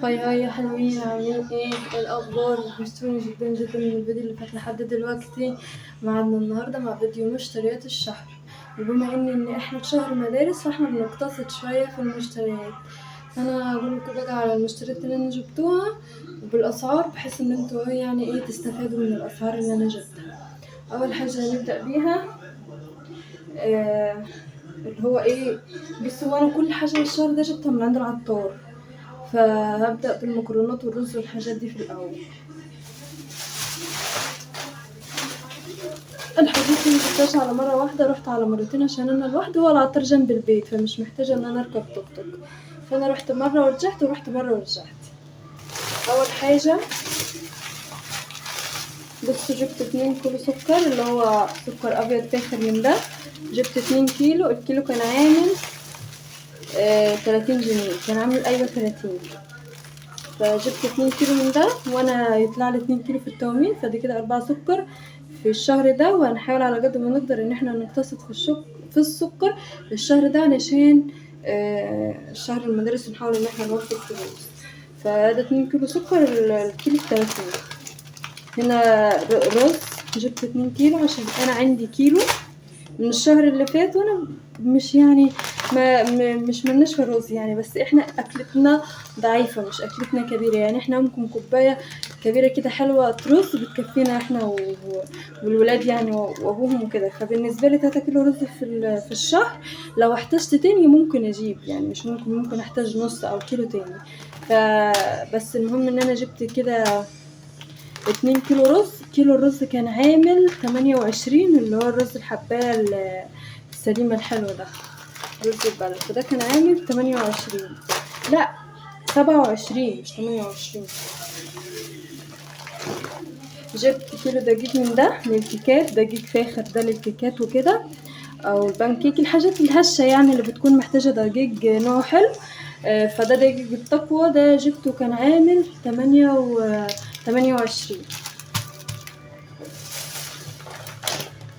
هاي هاي يا حلوين، عاملين ايه؟ إيه الاخبار؟ وحشتوني جدا جدا من الفيديو اللي فات لحد دلوقتي. معنا النهارده مع فيديو مشتريات الشهر. وبما ان احنا في شهر مدارس فاحنا بنقتصد شويه في المشتريات. فانا هقول لكم بقى على المشتريات اللي انا جبتوها وبالاسعار، بحيث ان انتوا يعني ايه تستفادوا من الاسعار اللي انا جبتها. اول حاجه هنبدا بيها آه اللي هو ايه. بصوا، هو انا كل حاجه الشهر ده جبتها من عند العطار. فهبدأ بالمكرونات والرز والحاجات دي في الأول. الحاجات دي مجبتهاش على مرة واحدة، رحت على مرتين عشان أنا لوحدي، هو العطار جنب البيت فمش محتاجة إن أنا أركب توك توك. فأنا رحت مرة ورجعت ورحت مرة ورجعت. أول حاجة بصوا، جبت 2 كيلو سكر، اللي هو سكر أبيض فاخر من ده. جبت 2 كيلو، الكيلو كان عامل 30 جنيه، كان عامل أيوة 30. فجبت 2 كيلو من ده، وانا يطلع لي 2 كيلو في التومين، فدي كده 4 سكر في الشهر ده. وهنحاول على قد ما نقدر ان احنا نقتصد في السكر الشهر ده، علشان شهر المدارس نحاول ان احنا نوفر فلوس. فده 2 كيلو سكر، الكيلو ب30. هنا رز، جبت 2 كيلو عشان انا عندي كيلو من الشهر اللي فات، وانا مش يعني مش ملناش في الرز يعني، بس احنا اكلتنا ضعيفة، مش اكلتنا كبيرة يعني. احنا ممكن كوباية كبيرة كده حلوة رز بتكفينا احنا والولاد يعني وابوهم وكده. فبالنسبة لي 3 كيلو رز في الشهر. لو احتجت تاني ممكن اجيب يعني، مش ممكن احتاج نص او كيلو تاني. فبس المهم ان انا جبت كده 2 كيلو رز. كيلو الرز كان عامل 28، اللي هو الرز الحباية السليمة الحلو ده، رز البلد. فده كان عامل 28، لا 27 مش 28. جبت كيلو دقيق من ده للكيكات، دقيق فاخر ده للكيكات وكده، او البانكيك، الحاجات الهشة يعني اللي بتكون محتاجة دقيق نوع حلو. فده دقيق التقوى ده جبته كان عامل 28.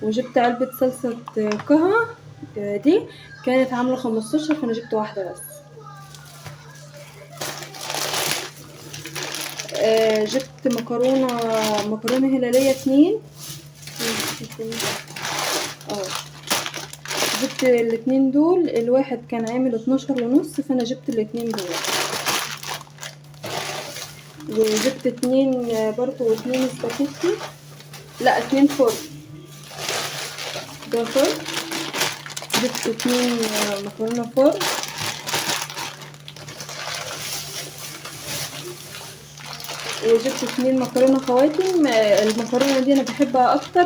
وجبت علبة صلصة قهوة، دي كانت عاملة 15، فأنا جبت واحدة بس. جبت مكرونة هلالية 2. اه جبت الاتنين دول، الواحد كان عامل 12 ونص، فأنا جبت الاتنين دول. وجبت 2 برضو، 2 سباكيتي، لا 2 فرن، ده فرن. جبت 2 مكرونة فرن. وجبت 2 مكرونة خواتم. المكرونة دي انا بحبها اكتر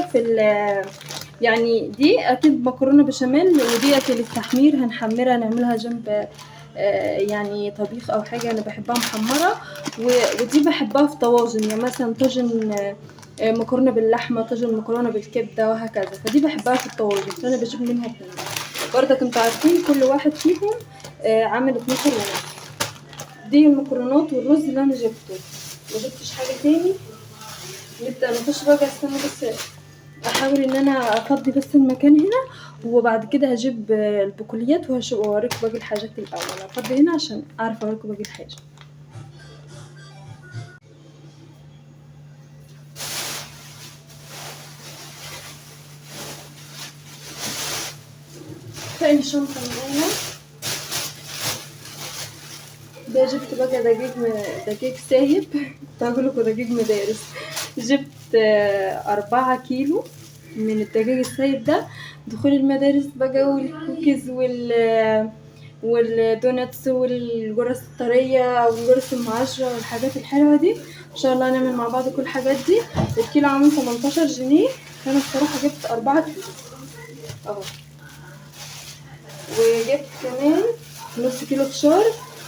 يعني دي اكيد مكرونة بشاميل، ودي اكل التحمير، هنحمرها نعملها جنب يعني طبيخ او حاجة. انا بحبها محمرة. ودي بحبها في طواجن، يعني مثلا طاجن مكرونة باللحمة، طاجن مكرونة بالكبدة وهكذا. فدي بحبها في الطواجن، فانا بجيب منها 2. برضك انتوا عارفين كل واحد فيهم عامل 12 ونص. دي المكرونات والرز اللي انا جبته، ما جبتش حاجه تاني. نبدا نخش بقى، استنى بس احاول ان انا افضي بس المكان هنا، وبعد كده هجيب البقوليات واوريكم باقي الحاجات. الاول افضي هنا عشان اعرف اوريكم باقي الحاجه. فين الشنطه معانا؟ ده جبت بقى دقيق سايب بقول لكم دقيق مدارس. جبت 4 كيلو من الدجاج السايب ده، دخول المدارس بقى، والكوكيز والدوناتس والجرس الطرية والجرس المعشرة والحاجات الحلوة دي. ان شاء الله نعمل مع بعض كل الحاجات دي. الكيلو عامل 18 جنيه، فانا بصراحة جبت 4 كيلو اهو. وجبت كمان نص كيلو فشار،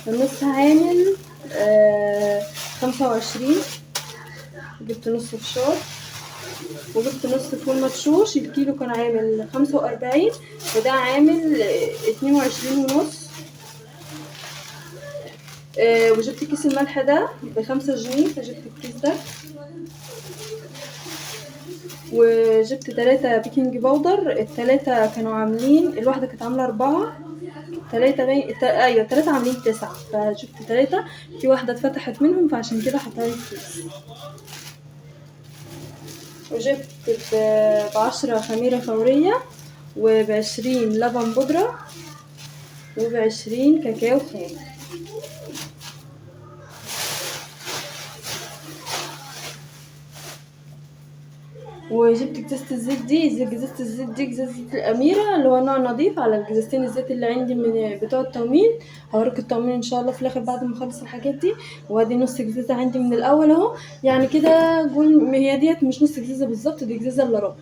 النص عامل 25. جبت نص فشار. وجبت نص فول مدشوش، الكيلو كان عامل 45، وده عامل 22 ونص. وجبت كيس الملح ده ب5 جنيه، فجبت الكيس ده. وجبت 3 بيكنج باودر، ال3 كانوا عاملين، الواحدة كانت عاملة 4، 3 أيوه 3 عاملين 9، فجبت 3، في واحدة اتفتحت منهم فعشان كده حطيتها في كيس. وجبت ب10 خميرة فورية، وب20 لبن بودرة، وب20 كاكاو خام. وجبت جزازة الزيت دي، جزازة الزيت دي جزازة الأميرة اللي هو نوع نظيف، على الجزازتين الزيت اللي عندي من بتوع التومين. هوريك التومين ان شاء الله في الاخر بعد ما اخلص الحاجات دي. وادي نص جزازة عندي من الاول اهو، يعني كده قول هي ديت مش نص جزازة بالظبط، دي جزازة الا ربع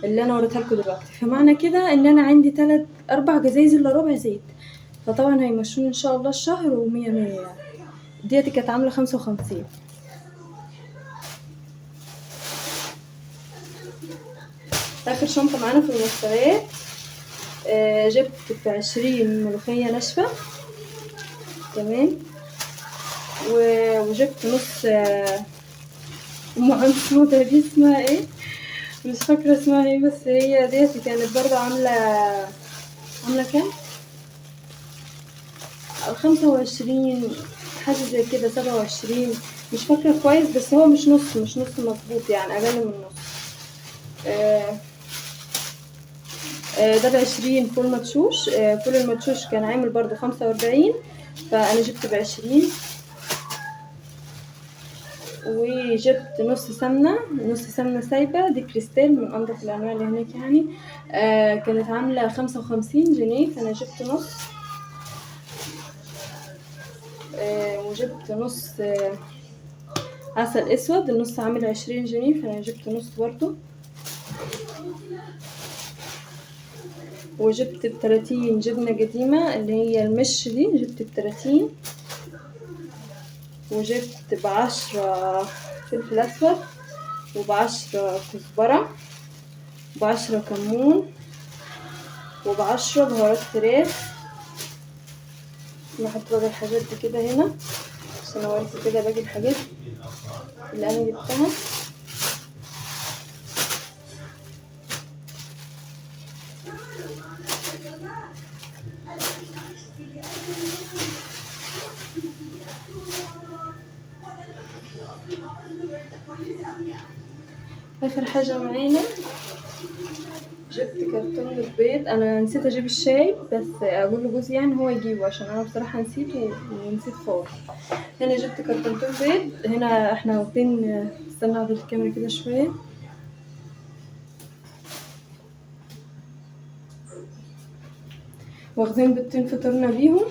اللي انا وريتها لكم دلوقتي. فمعنى كده ان انا عندي 4 جزايز الا ربع زيت، فطبعا هيمشوني ان شاء الله الشهر ومية مية يعني. ديت كانت عاملة 55. اخر شنطة معانا في المشتريات، جبت ب20 ملوخية ناشفة، تمام. وجبت نص ام عنسودة، دي اسمها ايه مش فاكرة اسمها ايه، بس هي ديت كانت برضه عاملة كام، 25 حاجة زي كده، 27 مش فاكرة كويس، بس هو مش نص مظبوط يعني، اقل من نص. ده ب20 فول مدشوش. فول المدشوش كان عامل برضه 45، فانا جبت ب20. وجبت نص سمنة سايبة، دي كريستال من انضف الانواع اللي هناك يعني. كانت عاملة 55 جنيه، فانا جبت نص. وجبت نص عسل اسود، النص عامل 20 جنيه، فانا جبت نص برضو. وجبت ب30 جبنة قديمة اللي هي المش دي، جبت ب30. وجبت ب10 فلفل اسود، وب10 كزبرة، وب10 كمون، وب10 بهارات فراخ. نحط بقى الحاجات دي كده هنا عشان اوريكم كده باقي الحاجات اللي انا جبتها. اخر حاجة معانا جبت كرتون البيض، انا نسيت اجيب الشاي، بس اقول لجوزي يعني هو يجيبه عشان انا بصراحة نسيت ونسيت خالص. هنا جبت كرتونتين بيض، هنا احنا واخدين، استنى اعدل الكاميرا كده شوية. واخدين بيضتين فطرنا بيهم،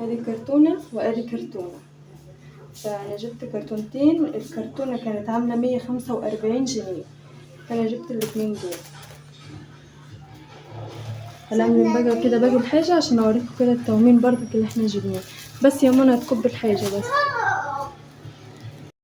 ادي كرتونة وادي كرتونة. فانا جبت كرتونتين، الكرتونة كانت عاملة 145 جنيه، فانا جبت الاتنين دول. هنعمل بقى كده باقي الحاجة عشان اوريكم كده التومين برضك اللي احنا جبناه. بس يا منى تكب الحاجة بس.